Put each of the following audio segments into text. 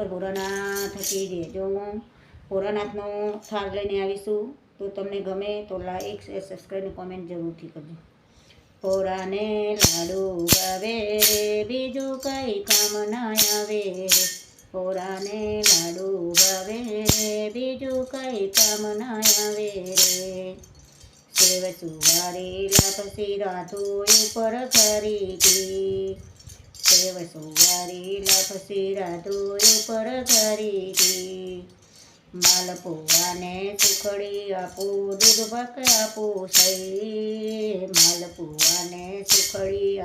શંકર ભોળાનાથ થકી જે જો હું ભોળાનાથનો થાળ લઈને આવીશું તો તમને ગમે તો લાઈક શેર સબસ્ક્રાઈબ ને કોમેન્ટ જરૂરથી કરજો। ભોળાને લાડુ ભાવે રે બીજું કઈ કામ ના આવે રે, ભોળાને લાડુ ભાવે રે બીજું કઈ કામ ના આવે રે। સેવ સુવારી લાપસી રાધું ઉપર ખરી ગઈ, સેવ સુવારી લાપસી રાધું ઉપર ખરી ગઈ। માલપુઆને સુખડી આપું દૂધ પાક આપું સહી, માલપુઆને સુખડી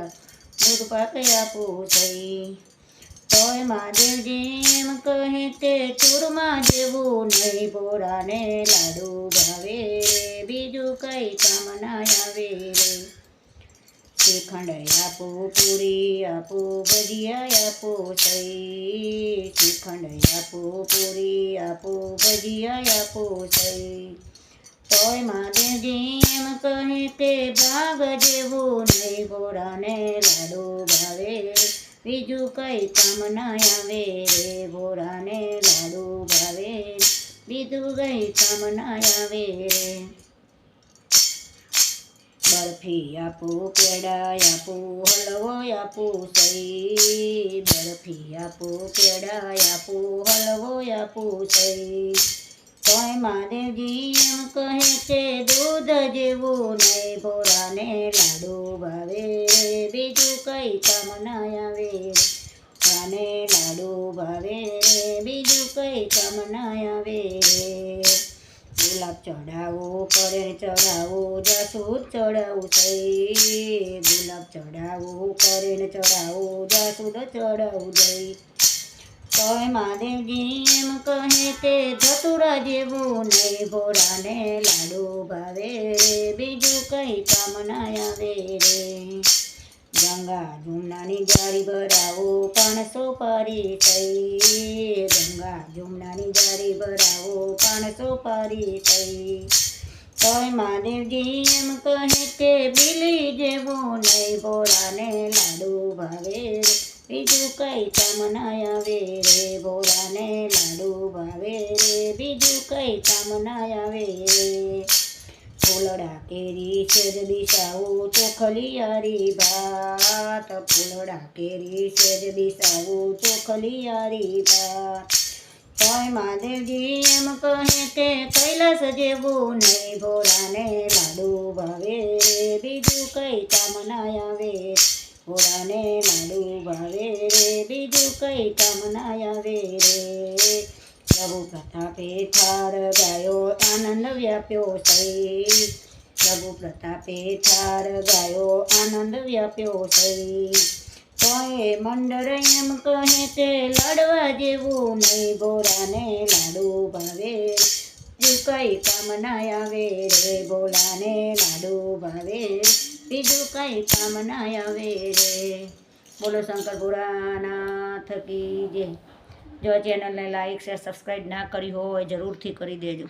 દૂધ પાક આપું સહી। તોય મહાદેવજી એમ કહે તે ચૂરમા જેવું નહીં, ભોળાને લાડુ ભાવે રે બીજું કઈ કામ ના આવે રે। શ્રીખંડ આપું પૂરી આપું ભજીયા આપું સહી, શ્રીખંડ આપું પૂરી આપું ભજીયા આપું સહી। તોય મહાદેવજી એમ કહે તે ભાગ જેવું નહીં, ભોળાને લાડુ ભાવે બીજું કઈ કામ ના આવે રે, ભોળાને લાડુ ભાવે બીજું કઈ કામ ના આવે રે। બરફી આપું પેડા આપું હલવો આપું સહી, બરફી આપું પેડા આપું હલવો આપું સહી। તોય મહાદેવજી એમ કહે તે દૂધ જેવું નહીં, ભોળાને લાડુ ભાવે રે બીજું કઈ કામ ના આવે રે, ભોળાને લાડુ ભાવે રે બીજું કઈ કામ ના આવે રે। ગુલાબ ચડાવું કરે ચડાવું જાસૂદ ચડાવું સહી, ગુલાબ ચડાવું કરે ચડાવું જાસૂદ ચડાવું જઈ। તોય મહાદેવજી એમ કહે તે ધતુરા જેવું નહીં, ભોળાને લાડુ ભાવે રે બીજું કઈ કામ ના આવે રે। ગંગા જમનાની જારી ભરાવો 500 પારી થઈ, ગંગા જમનાની જારી ભરાવો 500 પારી થઈ। તોય મહાદેવજી એમ કહે તે બીલી જેવું નહીં, ભોળાને લાડુ ભાવે રે બીજું કઈ કામ ના આવે રે, ભોળાને લાડુ ભાવે રે બીજું કઈ કામ ના આવે રે। ફૂલડા કેરી સેજ દિશાવું ચોખલિયારી ભાત, ફૂલડા કેરી સેજ દિશાવું ચોખલિયારી ભાત। તોય મહાદેવજી એમ કહે તે કૈલાસ જેવું નહીં, ભોળાને લાડુ ભાવે રે બીજું કઈ કામ ના આવે, ભોળાને લાડુ ભાવે રે બીજું કઈ કામ ના આવે રે। પ્રભુ પ્રતાપે થાળ ગાયો આનંદ વ્યાપ્યો સહી, પ્રભુ પ્રતાપે થાળ ગાયો આનંદ વ્યાપ્યો સહી। તોય મંડળ એમ કહે તે લાડવા જેવું નહીં, ભોળાને લાડુ ભાવે બીજું કઈ કામ ના આવે રે, ભોળાને લાડુ ભાવે બીજું કઈ કામ ના આવે રે। બોલો શંકર ભોળાનાથ કી જય। જો ચેનલને લાઈક શેર સબસ્ક્રાઈબ ના કરી હોય જરૂરથી કરી દેજો।